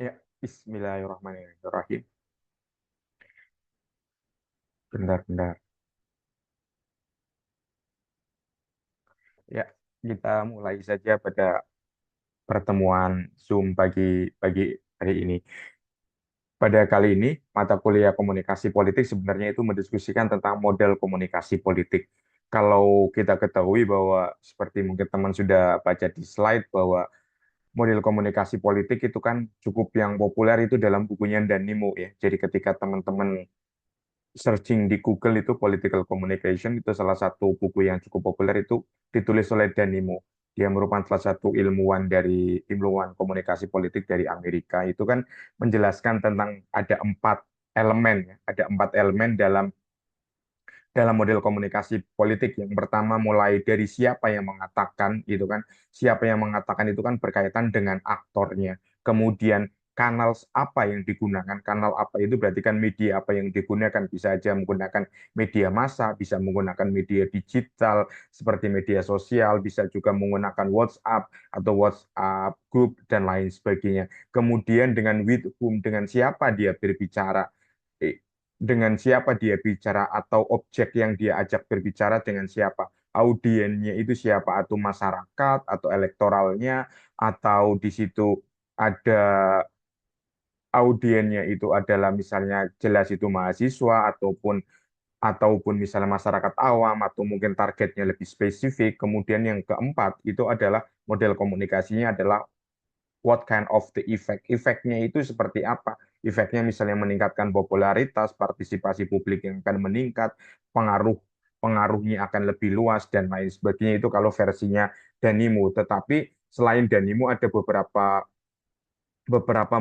Ya, Bismillahirrahmanirrahim. Benar-benar. Ya, kita mulai saja pada pertemuan Zoom pagi pagi hari ini. Pada kali ini, mata kuliah komunikasi politik sebenarnya itu mendiskusikan tentang model komunikasi politik. Kalau kita ketahui bahwa seperti mungkin teman sudah baca di slide bahwa model komunikasi politik itu kan cukup yang populer itu dalam bukunya Danimo ya. Jadi ketika teman-teman searching di Google itu political communication itu salah satu buku yang cukup populer itu ditulis oleh Danimo. Dia merupakan salah satu ilmuwan komunikasi politik dari Amerika. Itu kan menjelaskan tentang ada empat elemen, ya. Ada empat elemen dalam dalam model komunikasi politik. Yang pertama mulai dari siapa yang mengatakan itu kan, siapa yang mengatakan itu kan berkaitan dengan aktornya. Kemudian kanal apa yang digunakan, kanal apa itu berarti kan media apa yang digunakan, bisa aja menggunakan media massa, bisa menggunakan media digital seperti media sosial, bisa juga menggunakan WhatsApp atau WhatsApp group dan lain sebagainya. Kemudian dengan with whom, dengan siapa dia berbicara, dengan siapa dia bicara atau objek yang dia ajak berbicara dengan siapa, audiennya itu siapa, atau masyarakat atau elektoralnya, atau di situ ada audiennya itu adalah misalnya jelas itu mahasiswa ataupun misalnya masyarakat awam atau mungkin targetnya lebih spesifik. Kemudian yang keempat itu adalah model komunikasinya adalah what kind of the effect. Efeknya itu seperti apa? Efeknya misalnya meningkatkan popularitas, partisipasi publik yang akan meningkat, pengaruh pengaruhnya akan lebih luas dan lain sebagainya itu kalau versinya Danimo. Tetapi selain Danimo ada beberapa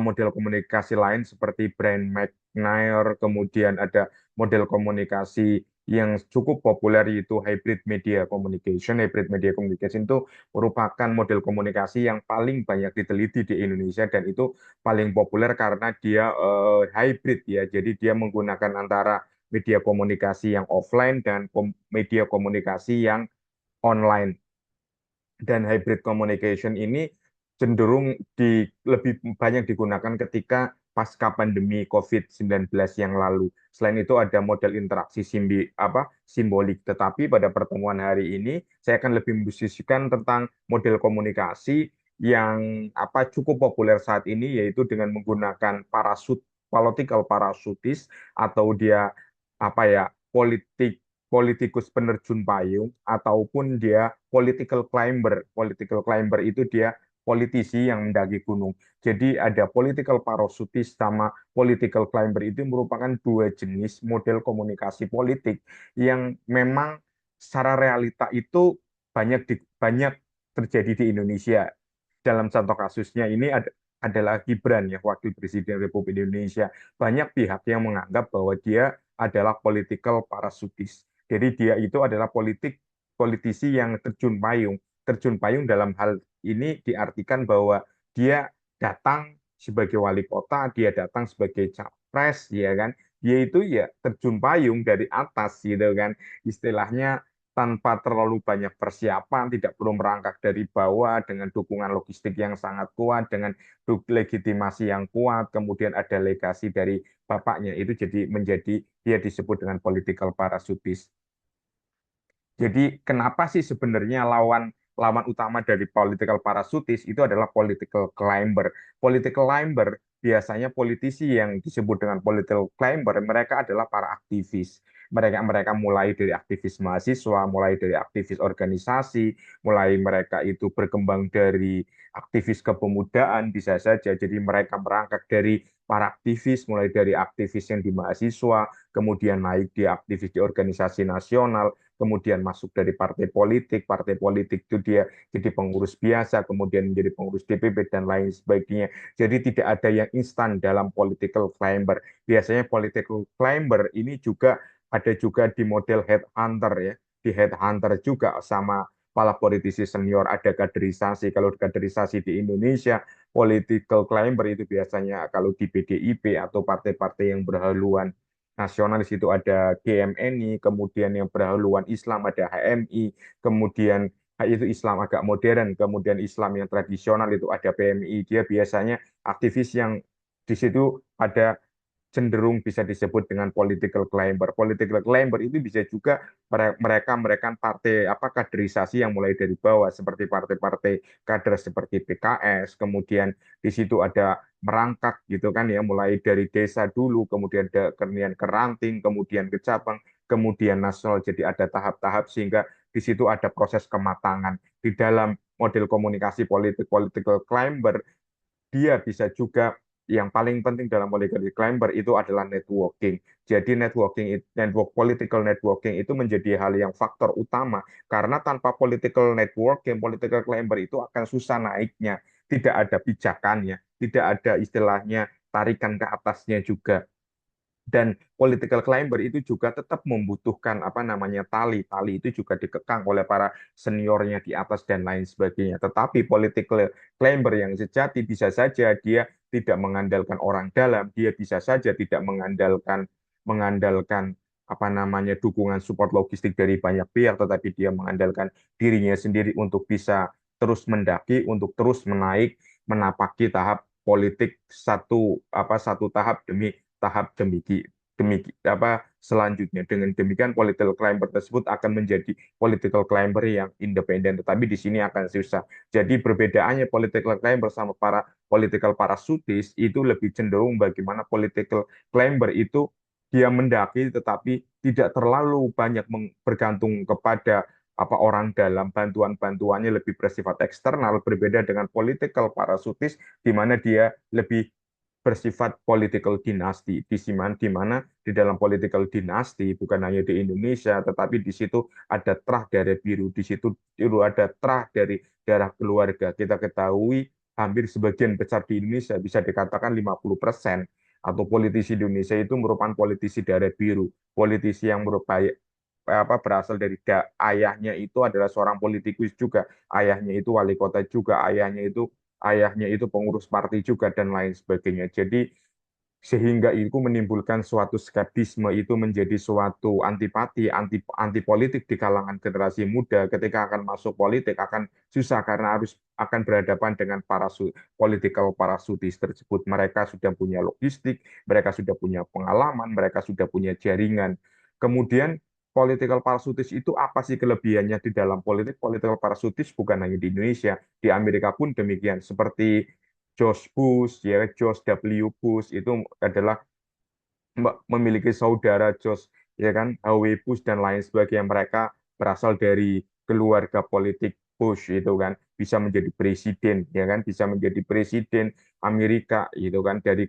model komunikasi lain seperti Brian McNair, kemudian ada model komunikasi yang cukup populer yaitu hybrid media communication. Hybrid media communication itu merupakan model komunikasi yang paling banyak diteliti di Indonesia dan itu paling populer karena dia hybrid ya. Jadi dia menggunakan antara media komunikasi yang offline dan media komunikasi yang online. Dan hybrid communication ini cenderung lebih banyak digunakan ketika pasca pandemi COVID-19 yang lalu. Selain itu ada model interaksi simbolik. Tetapi pada pertemuan hari ini saya akan lebih mendiskusikan tentang model komunikasi yang cukup populer saat ini yaitu dengan menggunakan political parasutis atau dia politikus penerjun payung ataupun dia political climber. Political climber itu dia politisi yang mendaki gunung. Jadi ada political parasutis sama political climber itu merupakan dua jenis model komunikasi politik yang memang secara realita itu banyak terjadi di Indonesia. Dalam contoh kasusnya ini adalah Gibran ya, Wakil Presiden Republik Indonesia. Banyak pihak yang menganggap bahwa dia adalah political parasutis. Jadi dia itu adalah politisi yang terjun payung. Terjun payung dalam hal ini diartikan bahwa dia datang sebagai wali kota, dia datang sebagai capres, ya kan? Dia itu ya terjun payung dari atas, gitu kan? Istilahnya tanpa terlalu banyak persiapan, tidak perlu merangkak dari bawah dengan dukungan logistik yang sangat kuat, dengan legitimasi yang kuat, kemudian ada legasi dari bapaknya itu jadi menjadi dia disebut dengan political parasutis. Jadi kenapa sih sebenarnya lawan lawan utama dari political parasutis itu adalah political climber. Political climber biasanya politisi yang disebut dengan political climber mereka adalah para aktivis. Mereka mereka mulai dari aktivis mahasiswa, mulai dari aktivis organisasi, mulai mereka itu berkembang dari aktivis kepemudaan bisa saja. Jadi mereka merangkak dari para aktivis, mulai dari aktivis yang di mahasiswa, kemudian naik di aktivis di organisasi nasional, kemudian masuk dari partai politik itu dia jadi pengurus biasa, kemudian menjadi pengurus DPP dan lain sebagainya. Jadi tidak ada yang instan dalam political climber. Biasanya political climber ini juga ada juga di model headhunter ya. Di headhunter juga sama para politisi senior ada kaderisasi. Kalau kaderisasi di Indonesia, political climber itu biasanya kalau di PDIP atau partai-partai yang berhaluan nasionalis itu ada GMNI, kemudian yang berhaluan Islam ada HMI, kemudian itu Islam agak modern, kemudian Islam yang tradisional itu ada PMI. Dia biasanya aktivis yang Di situ ada cenderung bisa disebut dengan political climber. Political climber itu bisa juga mereka mereka partai apa kaderisasi yang mulai dari bawah seperti partai-partai kader seperti PKS, kemudian di situ ada merangkak gitu kan ya, mulai dari desa dulu, kemudian ke ranting, kemudian ke cabang, kemudian nasional. Jadi ada tahap-tahap sehingga di situ ada proses kematangan. Di dalam model komunikasi politik political climber dia bisa juga yang paling penting dalam policy climber itu adalah networking. Jadi political networking itu menjadi hal yang faktor utama karena tanpa political networking, political climber itu akan susah naiknya. Tidak ada pijakannya, tidak ada istilahnya tarikan ke atasnya juga. Dan political climber itu juga tetap membutuhkan apa namanya tali. Tali itu juga dikekang oleh para seniornya di atas dan lain sebagainya. Tetapi political climber yang sejati bisa saja dia tidak mengandalkan orang dalam, dia bisa saja tidak mengandalkan mengandalkan apa namanya dukungan support logistik dari banyak pihak, tetapi dia mengandalkan dirinya sendiri untuk bisa terus mendaki, untuk terus menaik, menapaki tahap politik satu tahap demi tahap apa selanjutnya. Dengan demikian political climber tersebut akan menjadi political climber yang independen, tetapi di sini akan susah. Jadi perbedaannya political climber sama para political parasutis itu lebih cenderung bagaimana political climber itu dia mendaki tetapi tidak terlalu banyak bergantung kepada apa orang dalam, bantuan-bantuannya lebih bersifat eksternal, berbeda dengan political parasutis di mana dia lebih bersifat political dinasti, di mana di dalam political dinasti bukan hanya di Indonesia tetapi di situ ada terah darah biru, di situ ada terah dari darah keluarga. Kita ketahui hampir sebagian besar di Indonesia bisa dikatakan 50% atau politisi Indonesia itu merupakan politisi darah biru, politisi yang merupakan apa berasal dari ayahnya itu adalah seorang politikus juga, ayahnya itu wali kota juga, ayahnya itu pengurus partai juga dan lain sebagainya. Jadi sehingga itu menimbulkan suatu skeptisme, itu menjadi suatu antipati, anti politik di kalangan generasi muda ketika akan masuk politik akan susah karena harus akan berhadapan dengan political parasutis tersebut. Mereka sudah punya logistik, mereka sudah punya pengalaman, mereka sudah punya jaringan. Kemudian political parasutis itu apa sih kelebihannya di dalam politik? Political parasutis bukan hanya di Indonesia, di Amerika pun demikian. Seperti George Bush, ya George W. Bush itu adalah memiliki saudara George, ya kan, H.W. Bush dan lain sebagainya. Mereka berasal dari keluarga politik Bush itu kan, bisa menjadi presiden, ya kan, bisa menjadi presiden Amerika itu kan dari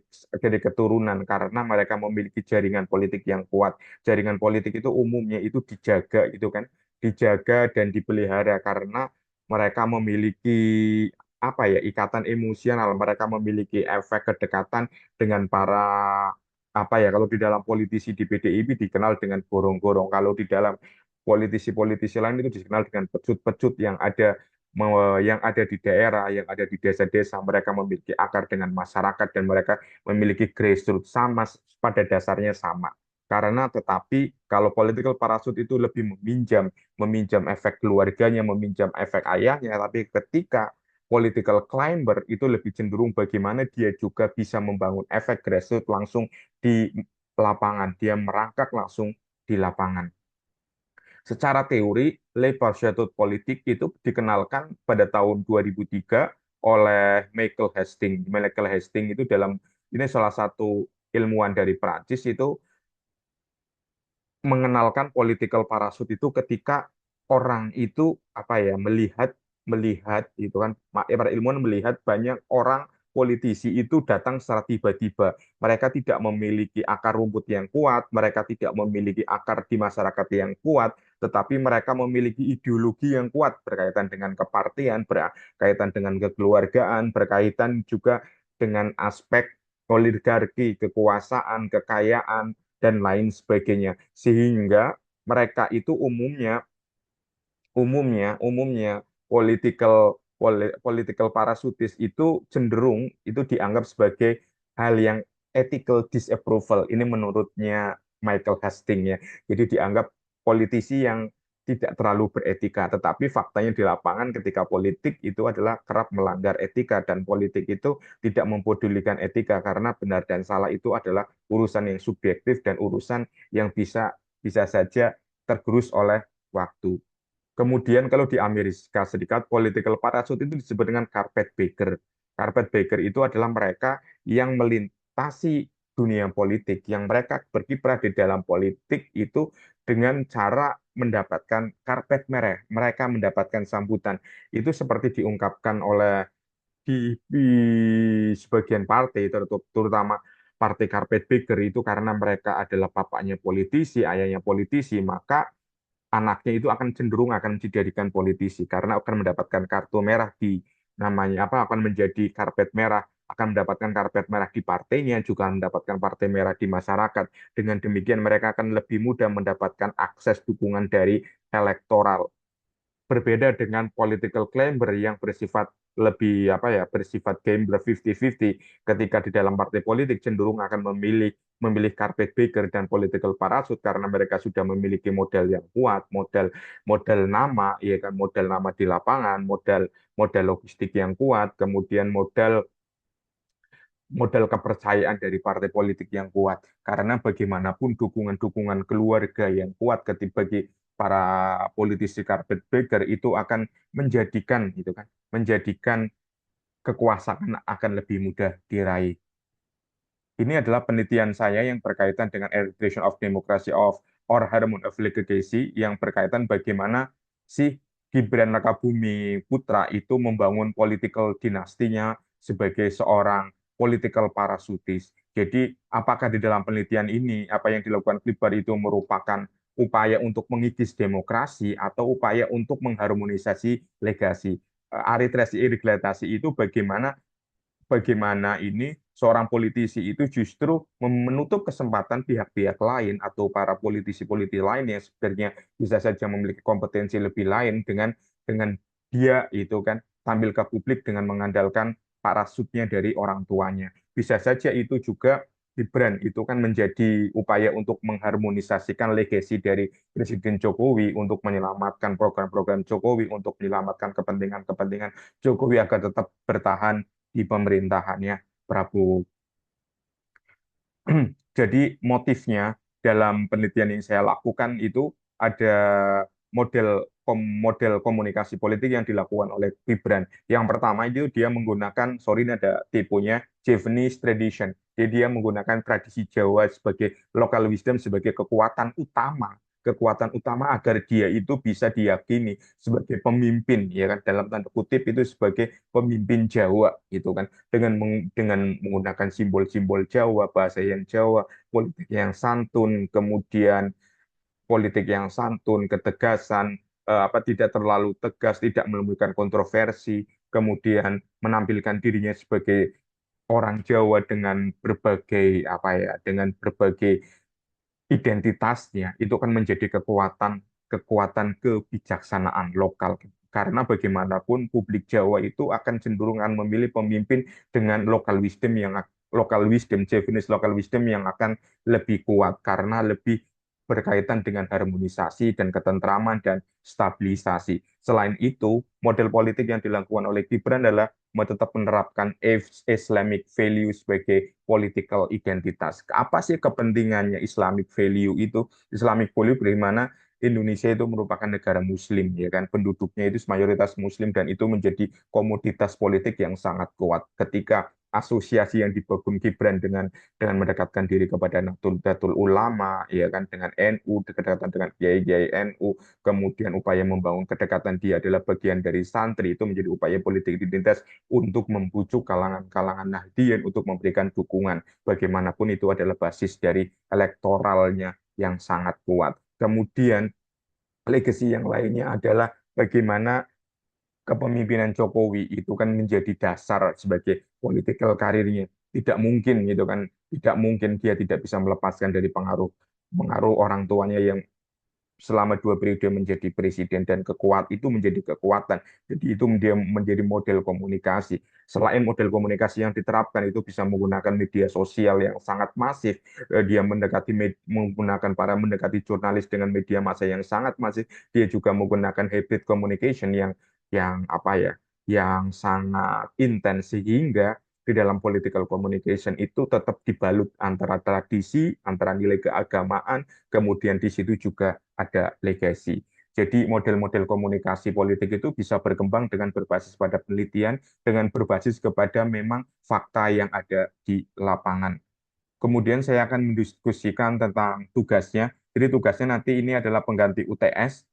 keturunan karena mereka memiliki jaringan politik yang kuat. Jaringan politik itu umumnya itu dijaga itu kan, dijaga dan dipelihara karena mereka memiliki apa ya ikatan emosional, mereka memiliki efek kedekatan dengan para apa ya kalau di dalam politisi di PDIP dikenal dengan gorong-gorong, kalau di dalam politisi-politisi lain itu dikenal dengan pecut-pecut yang ada di daerah, yang ada di desa-desa, mereka memiliki akar dengan masyarakat dan mereka memiliki grassroots sama pada dasarnya sama. Karena tetapi kalau political parachute itu lebih meminjam efek keluarganya, meminjam efek ayahnya, tapi ketika political climber itu lebih cenderung bagaimana dia juga bisa membangun efek grassroots langsung di lapangan, dia merangkak langsung di lapangan. Secara teori, labor statute politik itu dikenalkan pada tahun 2003 oleh Michael Hastings. Michael Hastings itu ini salah satu ilmuwan dari Prancis itu mengenalkan political parachute itu ketika orang itu apa ya melihat melihat itu kan para ilmuwan melihat banyak orang politisi itu datang secara tiba-tiba. Mereka tidak memiliki akar rumput yang kuat, mereka tidak memiliki akar di masyarakat yang kuat, tetapi mereka memiliki ideologi yang kuat berkaitan dengan kepartian, berkaitan dengan kekeluargaan, berkaitan juga dengan aspek oligarki, kekuasaan, kekayaan, dan lain sebagainya. Sehingga mereka itu umumnya umumnya umumnya political parasutis itu cenderung itu dianggap sebagai hal yang ethical disapproval. Ini menurutnya Michael Hastings ya. Jadi dianggap politisi yang tidak terlalu beretika, tetapi faktanya di lapangan ketika politik itu adalah kerap melanggar etika dan politik itu tidak mempedulikan etika karena benar dan salah itu adalah urusan yang subjektif dan urusan yang bisa bisa saja tergerus oleh waktu. Kemudian kalau di Amerika Serikat, political parachute itu disebut dengan carpet bagger. Carpet bagger itu adalah mereka yang melintasi dunia politik, yang mereka berkiprah di dalam politik itu dengan cara mendapatkan karpet merah. Mereka mendapatkan sambutan. Itu seperti diungkapkan oleh di sebagian partai, terutama partai karpet bagger itu karena mereka adalah bapaknya politisi, ayahnya politisi, maka anaknya itu akan cenderung akan dijadikan politisi karena akan mendapatkan kartu merah di namanya apa akan menjadi karpet merah akan mendapatkan karpet merah di partainya juga mendapatkan partai merah di masyarakat dengan demikian mereka akan lebih mudah mendapatkan akses dukungan dari elektoral berbeda dengan political climber yang bersifat lebih apa ya bersifat gambler 50-50 ketika di dalam partai politik cenderung akan memilih memilih carpet bagger dan political parachute karena mereka sudah memiliki modal yang kuat, modal modal nama, ya kan, modal nama di lapangan, modal modal logistik yang kuat, kemudian modal modal kepercayaan dari partai politik yang kuat. Karena bagaimanapun dukungan-dukungan keluarga yang kuat ketika bagi para politisi carpetbagger itu akan menjadikan gitu kan, menjadikan kekuasaan akan lebih mudah diraih. Ini adalah penelitian saya yang berkaitan dengan erosion of democracy of or harmony of legacy yang berkaitan bagaimana si Gibran Rakabumi Putra itu membangun political dinastinya sebagai seorang political parasutis. Jadi, apakah di dalam penelitian ini apa yang dilakukan Klibar itu merupakan upaya untuk mengikis demokrasi atau upaya untuk mengharmonisasi legasi? Aritresi iriglatasi itu bagaimana bagaimana ini seorang politisi itu justru menutup kesempatan pihak-pihak lain atau para politisi-politisi lain yang sebenarnya bisa saja memiliki kompetensi lebih lain dengan dia itu kan tampil ke publik dengan mengandalkan parasutnya dari orang tuanya. Bisa saja itu juga Gibran itu kan menjadi upaya untuk mengharmonisasikan legasi dari Presiden Jokowi untuk menyelamatkan program-program Jokowi, untuk menyelamatkan kepentingan-kepentingan Jokowi agar tetap bertahan di pemerintahannya Prabowo. Jadi motifnya dalam penelitian yang saya lakukan itu ada model komunikasi politik yang dilakukan oleh Gibran. Yang pertama itu dia menggunakan, sorry ini ada tipunya, Javanese tradition. Jadi dia menggunakan tradisi Jawa sebagai local wisdom sebagai kekuatan utama agar dia itu bisa diyakini sebagai pemimpin ya kan dalam tanda kutip itu sebagai pemimpin Jawa gitu kan dengan menggunakan simbol-simbol Jawa, bahasa yang Jawa, politik yang santun, kemudian politik yang santun, ketegasan, apa tidak terlalu tegas, tidak menimbulkan kontroversi, kemudian menampilkan dirinya sebagai orang Jawa dengan berbagai apa ya, dengan berbagai identitasnya itu kan menjadi kekuatan kekuatan kebijaksanaan lokal karena bagaimanapun publik Jawa itu akan cenderung akan memilih pemimpin dengan local wisdom Javanese local wisdom yang akan lebih kuat karena lebih berkaitan dengan harmonisasi dan ketentraman dan stabilisasi. Selain itu, model politik yang dilakukan oleh Gibran adalah tetap menerapkan Islamic value sebagai political identitas. Apa sih kepentingannya Islamic value itu? Islamic value di mana Indonesia itu merupakan negara Muslim, ya kan? Penduduknya itu mayoritas Muslim dan itu menjadi komoditas politik yang sangat kuat. Ketika asosiasi yang dibangun Gibran dengan mendekatkan diri kepada Nahdlatul Ulama, ya kan, dengan NU, kedekatan dengan kiai-kiai NU, kemudian upaya membangun kedekatan dia adalah bagian dari santri itu menjadi upaya politik identitas untuk membujuk kalangan-kalangan Nahdien untuk memberikan dukungan. Bagaimanapun itu adalah basis dari elektoralnya yang sangat kuat. Kemudian legasi yang lainnya adalah bagaimana kepemimpinan Jokowi itu kan menjadi dasar sebagai political karirnya. Tidak mungkin gitu kan, tidak mungkin dia tidak bisa melepaskan dari pengaruh pengaruh orang tuanya yang selama 2 periode menjadi presiden dan itu menjadi kekuatan. Jadi itu dia menjadi model komunikasi. Selain model komunikasi yang diterapkan itu bisa menggunakan media sosial yang sangat masif, dia mendekati jurnalis dengan media massa yang sangat masif. Dia juga menggunakan hybrid communication yang apa ya, yang sangat intens sehingga di dalam political communication itu tetap dibalut antara tradisi, antara nilai keagamaan, kemudian di situ juga ada legacy. Jadi model-model komunikasi politik itu bisa berkembang dengan berbasis pada penelitian, dengan berbasis kepada memang fakta yang ada di lapangan. Kemudian saya akan mendiskusikan tentang tugasnya. Jadi tugasnya nanti ini adalah pengganti UTS.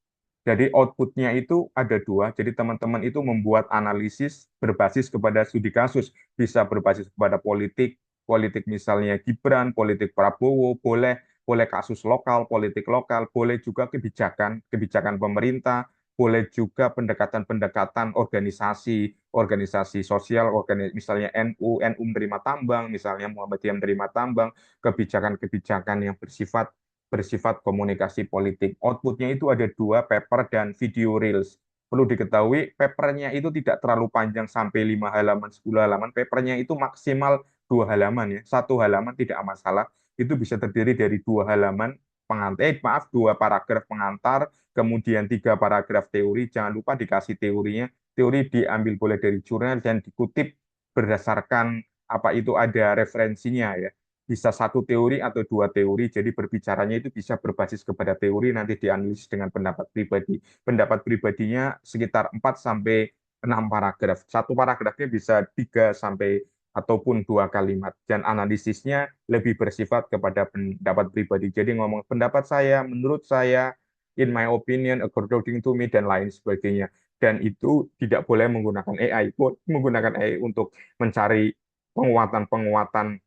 Jadi outputnya itu ada dua. Jadi teman-teman itu membuat analisis berbasis kepada studi kasus. Bisa berbasis kepada politik, politik misalnya Gibran, politik Prabowo, boleh kasus lokal, politik lokal, boleh juga kebijakan, kebijakan pemerintah, boleh juga pendekatan-pendekatan organisasi, organisasi sosial, misalnya NU menerima tambang, misalnya Muhammadiyah menerima tambang, kebijakan-kebijakan yang bersifat bersifat komunikasi politik. Outputnya itu ada dua, paper dan video reels. Perlu diketahui, papernya itu tidak terlalu panjang sampai 5 halaman, 10 halaman. Papernya itu maksimal 2 halaman ya. 1 halaman tidak masalah. Itu bisa terdiri dari 2 halaman pengantar, maaf, 2 paragraf pengantar, kemudian 3 paragraf teori. Jangan lupa dikasih teorinya. Teori diambil boleh dari jurnal dan dikutip berdasarkan apa itu ada referensinya ya, bisa 1 teori atau 2 teori, jadi berbicaranya itu bisa berbasis kepada teori, nanti dianalisis dengan pendapat pribadi. Pendapat pribadinya sekitar 4 sampai 6 paragraf. 1 paragrafnya bisa 3 sampai ataupun 2 kalimat. Dan analisisnya lebih bersifat kepada pendapat pribadi. Jadi ngomong pendapat saya, menurut saya, in my opinion, according to me, dan lain sebagainya. Dan itu tidak boleh menggunakan AI, menggunakan AI untuk mencari penguatan-penguatan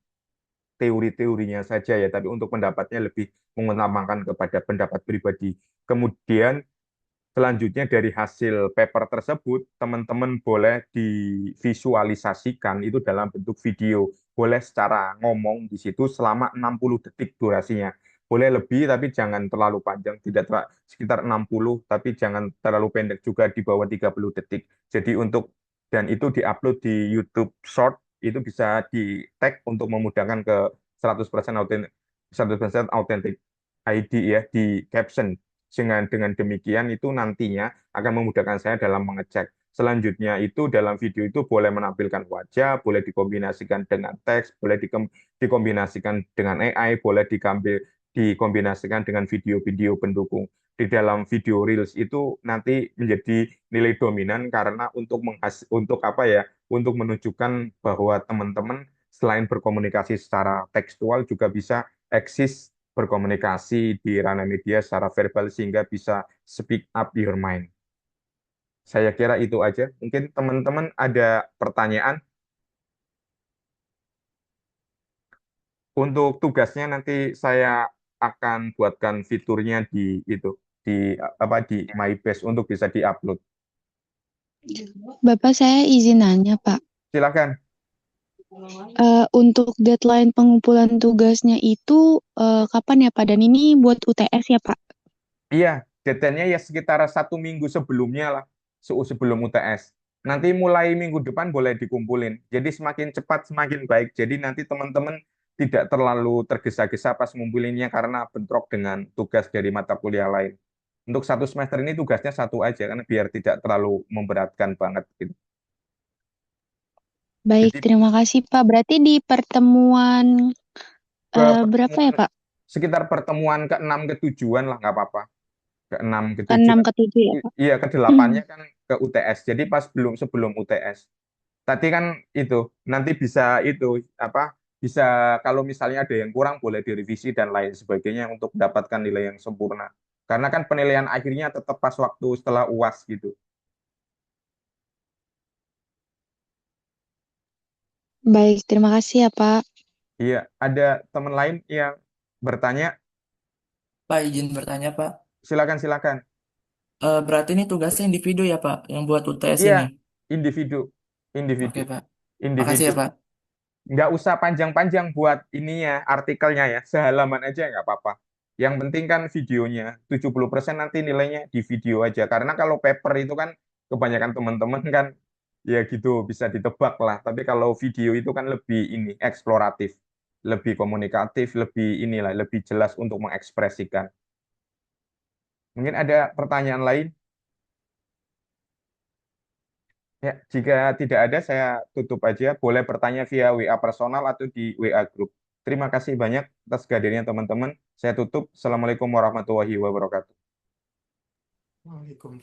teori-teorinya saja ya, tapi untuk pendapatnya lebih mengutamakan kepada pendapat pribadi. Kemudian selanjutnya dari hasil paper tersebut, teman-teman boleh divisualisasikan itu dalam bentuk video. Boleh secara ngomong di situ selama 60 detik durasinya. Boleh lebih tapi jangan terlalu panjang, tidak sekitar 60 tapi jangan terlalu pendek juga di bawah 30 detik. Jadi dan itu diupload di YouTube Short, itu bisa di tag untuk memudahkan ke 100% autentik 100% autentik ID ya di caption. Dengan demikian itu nantinya akan memudahkan saya dalam mengecek. Selanjutnya itu dalam video itu boleh menampilkan wajah, boleh dikombinasikan dengan teks, boleh dikombinasikan dengan AI, boleh dikombinasikan dengan video-video pendukung. Di dalam video Reels itu nanti menjadi nilai dominan karena untuk apa ya? Untuk menunjukkan bahwa teman-teman selain berkomunikasi secara tekstual juga bisa eksis berkomunikasi di ranah media secara verbal sehingga bisa speak up your mind. Saya kira itu aja. Mungkin teman-teman ada pertanyaan. Untuk tugasnya nanti saya akan buatkan fiturnya di itu di apa di MyBase untuk bisa diupload. Bapak saya izin nanya, Pak. Silakan. Untuk deadline pengumpulan tugasnya itu kapan ya, Pak? Dan ini buat UTS ya, Pak? Iya, deadline-nya ya sekitar 1 minggu sebelumnya lah, sebelum UTS. Nanti mulai minggu depan boleh dikumpulin. Jadi semakin cepat semakin baik. Jadi nanti teman-teman tidak terlalu tergesa-gesa pas ngumpulinnya karena bentrok dengan tugas dari mata kuliah lain. Untuk 1 semester ini tugasnya satu aja, karena biar tidak terlalu memberatkan banget gitu. Baik, Jadi terima kasih, Pak. Berarti di pertemuan ke berapa ya, pertemuan Pak? sekitar pertemuan ke-6 ke-7-an lah nggak apa-apa. Ke-6 ke-7 Keenam, kan, ketujuh ya, Pak? iya ke-8-nya kan ke UTS. Jadi pas sebelum UTS. Tadi kan itu nanti bisa itu apa? Bisa kalau misalnya ada yang kurang boleh direvisi dan lain sebagainya untuk mendapatkan nilai yang sempurna. Karena kan penilaian akhirnya tetap pas waktu setelah UAS gitu. Baik, terima kasih ya, Pak. Iya, ada teman lain yang bertanya, Pak, izin bertanya, Pak. silakan silakan. Berarti ini tugasnya individu ya, Pak, yang buat UTS Iya, ini. individu, individu, Oke, Pak. Makasih individu. ya, Pak. Nggak usah panjang-panjang buat ininya, artikelnya ya, sehalaman aja nggak apa-apa. Yang penting kan videonya, 70% nanti nilainya di video aja. Karena kalau paper itu kan kebanyakan teman-teman kan ya gitu bisa ditebak lah. Tapi kalau video itu kan lebih ini eksploratif, lebih komunikatif, lebih inilah, lebih jelas untuk mengekspresikan. Mungkin ada pertanyaan lain? Ya, jika tidak ada saya tutup aja. Boleh bertanya via WA personal atau di WA grup. Terima kasih banyak atas kehadirannya teman-teman. Saya tutup. Assalamualaikum warahmatullahi wabarakatuh. Waalaikumsalam.